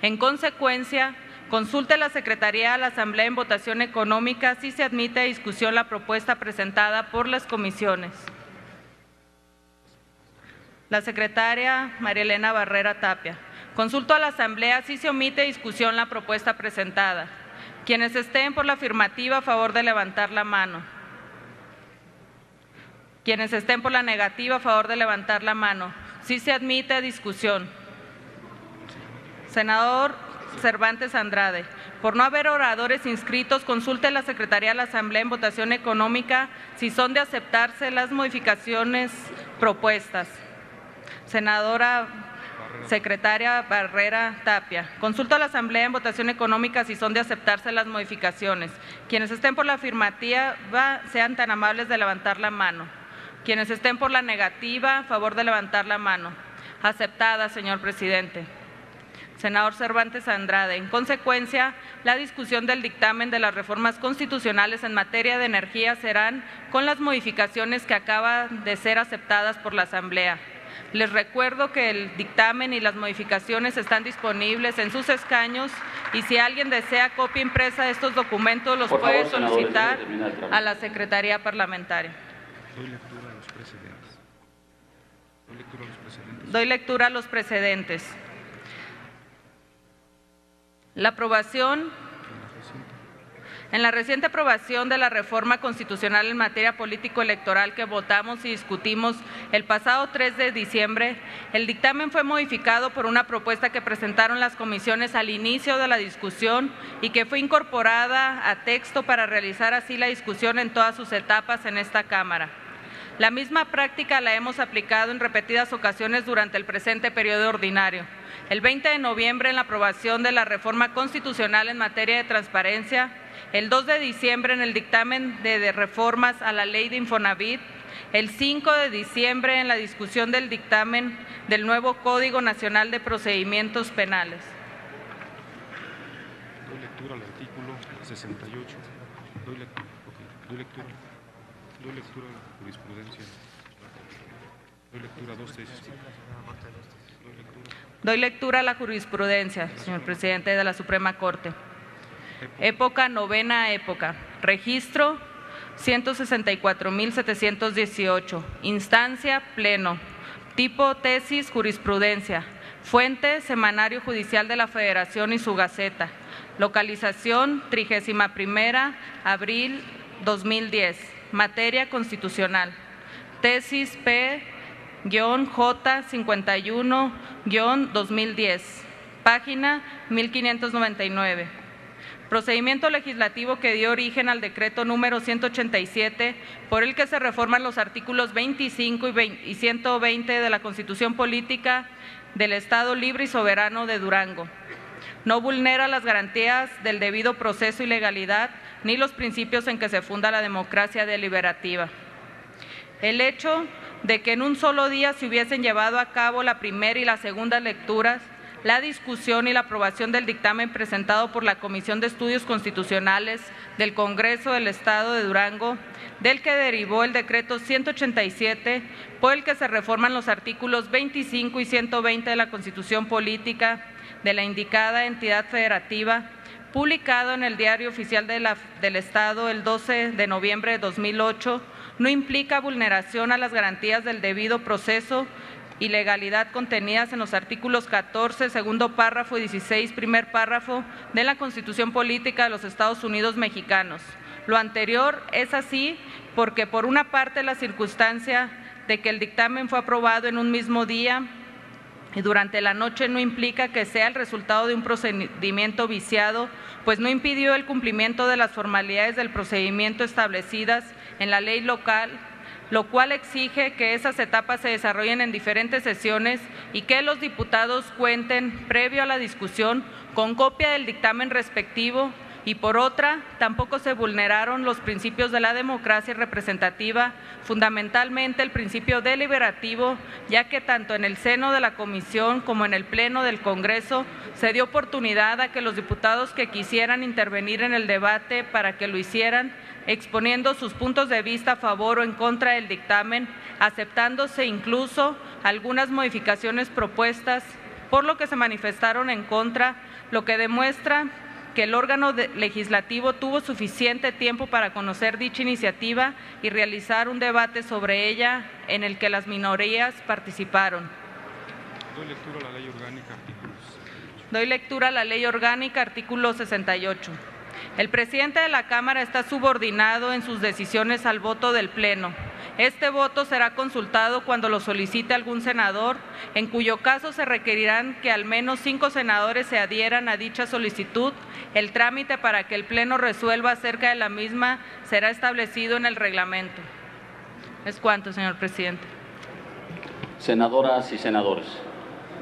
En consecuencia, consulte la Secretaría de la Asamblea en votación económica si se admite a discusión la propuesta presentada por las comisiones. La secretaria María Elena Barrera Tapia. Consulto a la Asamblea si se omite a discusión la propuesta presentada. Quienes estén por la afirmativa, a favor de levantar la mano. Quienes estén por la negativa, a favor de levantar la mano. Si se admite a discusión. Senador Cervantes Andrade. Por no haber oradores inscritos, consulte la Secretaría de la Asamblea en votación económica si son de aceptarse las modificaciones propuestas. Senadora Secretaria Barrera Tapia. Consulto a la Asamblea en votación económica si son de aceptarse las modificaciones. Quienes estén por la afirmativa, sean tan amables de levantar la mano. Quienes estén por la negativa, a favor de levantar la mano. Aceptada, señor presidente. Senador Cervantes Andrade. En consecuencia, la discusión del dictamen de las reformas constitucionales en materia de energía serán con las modificaciones que acaban de ser aceptadas por la Asamblea. Les recuerdo que el dictamen y las modificaciones están disponibles en sus escaños y si alguien desea copia impresa de estos documentos los puede solicitar a la Secretaría Parlamentaria. Doy lectura a los precedentes. La aprobación. En la reciente aprobación de la reforma constitucional en materia político-electoral que votamos y discutimos el pasado 3 de diciembre, el dictamen fue modificado por una propuesta que presentaron las comisiones al inicio de la discusión y que fue incorporada a texto para realizar así la discusión en todas sus etapas en esta Cámara. La misma práctica la hemos aplicado en repetidas ocasiones durante el presente periodo ordinario. El 20 de noviembre, en la aprobación de la reforma constitucional en materia de transparencia, el 2 de diciembre en el dictamen de reformas a la ley de Infonavit, el 5 de diciembre en la discusión del dictamen del nuevo Código Nacional de Procedimientos Penales. Doy lectura al artículo 68. Doy lectura a la jurisprudencia. Doy lectura a dos tesis. Doy lectura a la jurisprudencia, señor presidente de la Suprema Corte. Época, novena época. Registro 164.718. Instancia, pleno. Tipo, tesis, jurisprudencia. Fuente, Semanario Judicial de la Federación y su Gaceta. Localización, 31 abril 2010. Materia constitucional. Tesis P-J51-2010. Página 1599. Procedimiento legislativo que dio origen al decreto número 187, por el que se reforman los artículos 25 y 120 de la Constitución Política del Estado Libre y Soberano de Durango. No vulnera las garantías del debido proceso y legalidad, ni los principios en que se funda la democracia deliberativa. El hecho de que en un solo día se hubiesen llevado a cabo la primera y la segunda lecturas, la discusión y la aprobación del dictamen presentado por la Comisión de Estudios Constitucionales del Congreso del Estado de Durango, del que derivó el decreto 187, por el que se reforman los artículos 25 y 120 de la Constitución Política de la indicada entidad federativa, publicado en el Diario Oficial del Estado el 12 de noviembre de 2008, no implica vulneración a las garantías del debido proceso y legalidad contenidas en los artículos 14, segundo párrafo, y 16, primer párrafo de la Constitución Política de los Estados Unidos Mexicanos. Lo anterior es así porque, por una parte, la circunstancia de que el dictamen fue aprobado en un mismo día y durante la noche no implica que sea el resultado de un procedimiento viciado, pues no impidió el cumplimiento de las formalidades del procedimiento establecidas en la ley local, lo cual exige que esas etapas se desarrollen en diferentes sesiones y que los diputados cuenten, previo a la discusión, con copia del dictamen respectivo, y por otra, tampoco se vulneraron los principios de la democracia representativa, fundamentalmente el principio deliberativo, ya que tanto en el seno de la Comisión como en el Pleno del Congreso se dio oportunidad a que los diputados que quisieran intervenir en el debate para que lo hicieran, exponiendo sus puntos de vista a favor o en contra del dictamen, aceptándose incluso algunas modificaciones propuestas, por lo que se manifestaron en contra, lo que demuestra que el órgano legislativo tuvo suficiente tiempo para conocer dicha iniciativa y realizar un debate sobre ella en el que las minorías participaron. Doy lectura a la ley orgánica, artículo 68. Doy lectura a la ley orgánica, artículo 68. El presidente de la Cámara está subordinado en sus decisiones al voto del Pleno. Este voto será consultado cuando lo solicite algún senador, en cuyo caso se requerirán que al menos 5 senadores se adhieran a dicha solicitud. El trámite para que el Pleno resuelva acerca de la misma será establecido en el reglamento. Es cuanto, señor presidente. Senadoras y senadores,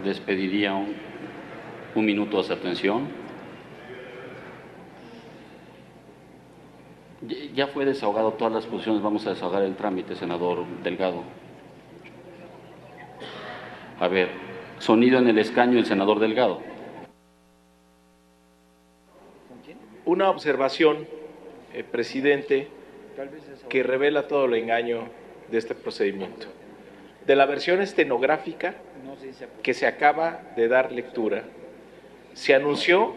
les pediría un minuto de su atención. Ya fue desahogado todas las posiciones, vamos a desahogar el trámite, senador Delgado. A ver, sonido en el escaño del senador Delgado. Una observación, presidente, que revela todo el engaño de este procedimiento. De la versión estenográfica que se acaba de dar lectura, se anunció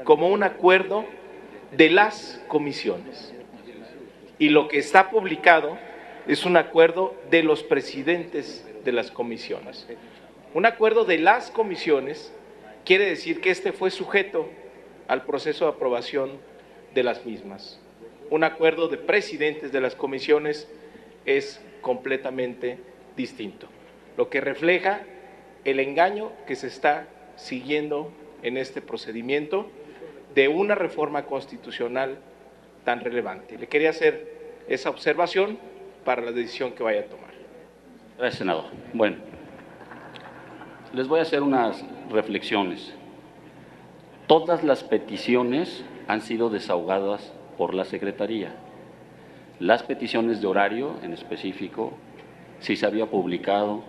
como un acuerdo de las comisiones, y lo que está publicado es un acuerdo de los presidentes de las comisiones. Un acuerdo de las comisiones quiere decir que este fue sujeto al proceso de aprobación de las mismas. Un acuerdo de presidentes de las comisiones es completamente distinto, lo que refleja el engaño que se está siguiendo en este procedimiento de una reforma constitucional tan relevante. Le quería hacer esa observación para la decisión que vaya a tomar. Gracias, senador. Bueno, les voy a hacer unas reflexiones. Todas las peticiones han sido desahogadas por la Secretaría. Las peticiones de horario en específico, si se había publicado,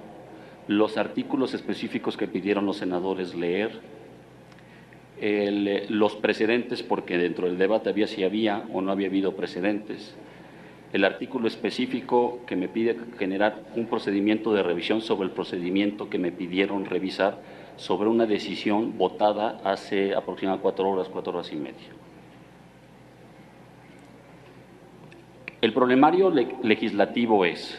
los artículos específicos que pidieron los senadores leer, los precedentes, porque dentro del debate había si había o no había habido precedentes, el artículo específico que me pide generar un procedimiento de revisión sobre el procedimiento que me pidieron revisar sobre una decisión votada hace aproximadamente 4 horas y media. El problemario legislativo es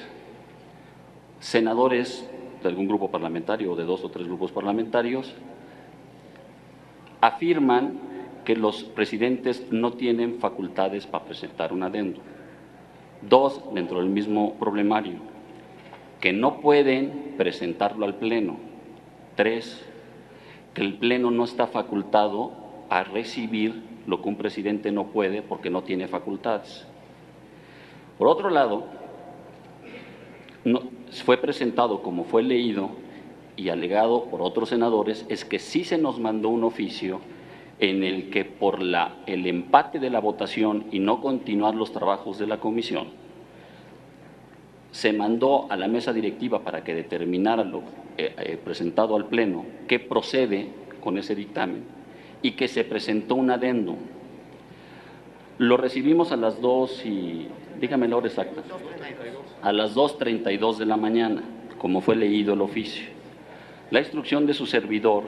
senadores de algún grupo parlamentario o de 2 o 3 grupos parlamentarios afirman que los presidentes no tienen facultades para presentar un adendo. 2, dentro del mismo problemario, que no pueden presentarlo al Pleno. 3, que el Pleno no está facultado a recibir lo que un presidente no puede porque no tiene facultades. Por otro lado, fue presentado como fue leído y alegado por otros senadores, es que sí se nos mandó un oficio en el que por el empate de la votación y no continuar los trabajos de la comisión, se mandó a la mesa directiva para que determinara lo presentado al Pleno que procede con ese dictamen y que se presentó un adendum. Lo recibimos a las 2 y, dígame la hora exacta, a las 2:32 de la mañana, como fue leído el oficio. La instrucción de su servidor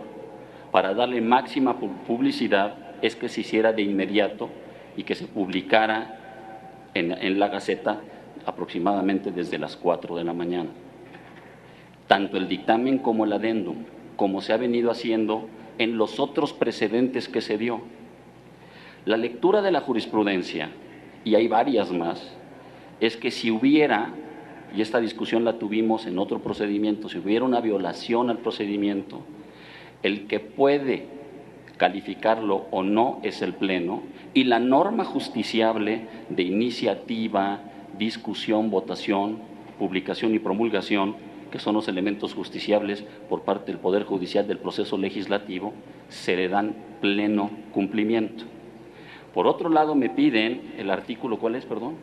para darle máxima publicidad es que se hiciera de inmediato y que se publicara en la Gaceta aproximadamente desde las 4 de la mañana. Tanto el dictamen como el adendum, como se ha venido haciendo en los otros precedentes que se dio. La lectura de la jurisprudencia, y hay varias más, es que si hubiera, y esta discusión la tuvimos en otro procedimiento, si hubiera una violación al procedimiento, el que puede calificarlo o no es el Pleno, y la norma justiciable de iniciativa, discusión, votación, publicación y promulgación, que son los elementos justiciables por parte del Poder Judicial del proceso legislativo, se le dan pleno cumplimiento. Por otro lado, me piden el artículo, ¿cuál es, perdón?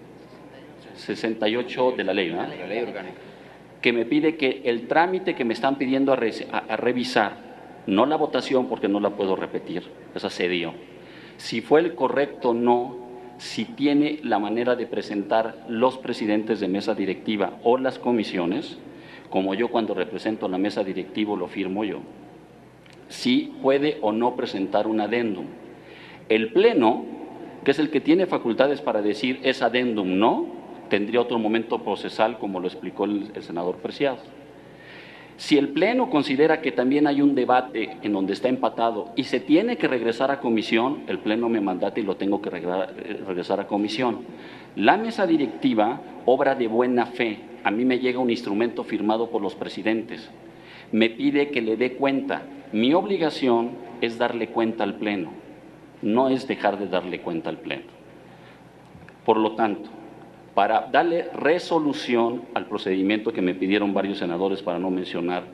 68 de la ley, ¿verdad? La ley orgánica. Que me pide que el trámite que me están pidiendo a revisar, no la votación porque no la puedo repetir, esa se dio. Si fue el correcto o no, si tiene la manera de presentar los presidentes de mesa directiva o las comisiones, como yo cuando represento a la mesa directiva lo firmo yo, si puede o no presentar un adendum. El Pleno, que es el que tiene facultades para decir es adendum no, tendría otro momento procesal como lo explicó el senador Preciado. Si el Pleno considera que también hay un debate en donde está empatado y se tiene que regresar a comisión, el Pleno me mandata y lo tengo que regresar a comisión. La mesa directiva obra de buena fe. A mí me llega un instrumento firmado por los presidentes. Me pide que le dé cuenta. Mi obligación es darle cuenta al Pleno, no es dejar de darle cuenta al Pleno. Por lo tanto, para darle resolución al procedimiento que me pidieron varios senadores, para no mencionar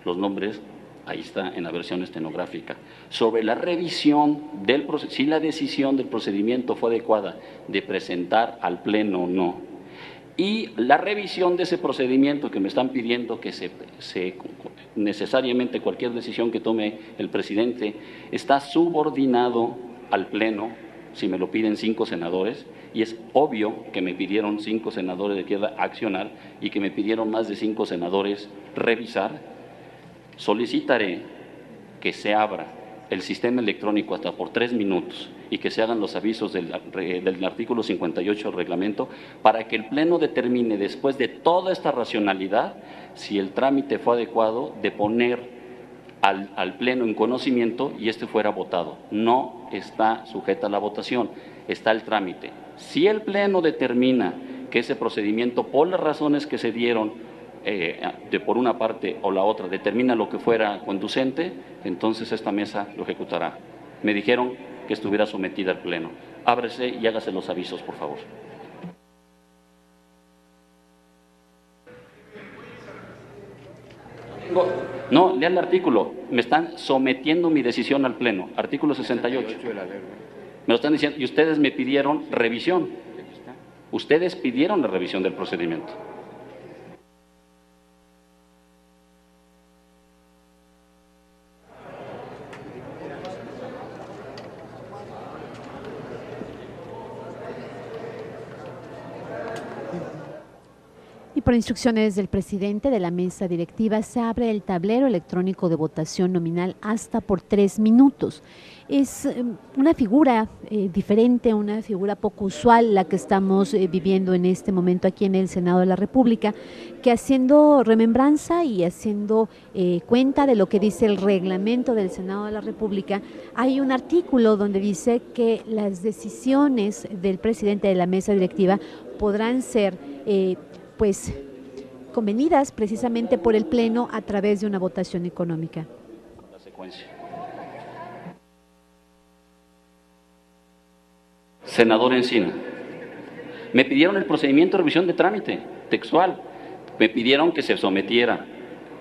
los nombres, ahí está en la versión estenográfica, sobre la revisión del procedimiento, si la decisión del procedimiento fue adecuada de presentar al Pleno o no, y la revisión de ese procedimiento que me están pidiendo que necesariamente cualquier decisión que tome el presidente está subordinado al Pleno, si me lo piden 5 senadores, y es obvio que me pidieron 5 senadores de izquierda accionar y que me pidieron más de 5 senadores revisar, solicitaré que se abra el sistema electrónico hasta por 3 minutos y que se hagan los avisos del artículo 58 del reglamento para que el Pleno determine, después de toda esta racionalidad, si el trámite fue adecuado de poner al Pleno en conocimiento y este fuera votado. No está sujeta a la votación, está el trámite. Si el Pleno determina que ese procedimiento, por las razones que se dieron, por una parte o la otra, determina lo que fuera conducente, entonces esta mesa lo ejecutará. Me dijeron que estuviera sometida al Pleno. Ábrese y hágase los avisos, por favor. No, lea el artículo. Me están sometiendo mi decisión al Pleno. Artículo 68. Me lo están diciendo. Y ustedes me pidieron revisión. Ustedes pidieron la revisión del procedimiento. Por instrucciones del presidente de la mesa directiva, se abre el tablero electrónico de votación nominal hasta por 3 minutos. Es una figura diferente, una figura poco usual la que estamos viviendo en este momento aquí en el Senado de la República, que haciendo remembranza y haciendo cuenta de lo que dice el reglamento del Senado de la República, hay un artículo donde dice que las decisiones del presidente de la mesa directiva podrán ser pues convenidas precisamente por el Pleno a través de una votación económica. La secuencia. Senador Encina, me pidieron el procedimiento de revisión de trámite textual, me pidieron que se sometiera,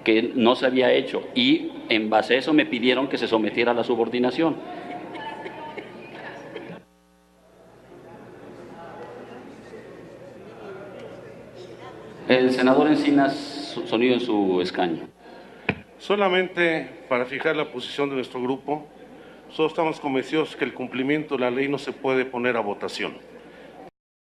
que no se había hecho, y en base a eso me pidieron que se sometiera a la subordinación. El senador Encinas, sonido en su escaño. Solamente para fijar la posición de nuestro grupo, solo estamos convencidos que el cumplimiento de la ley no se puede poner a votación.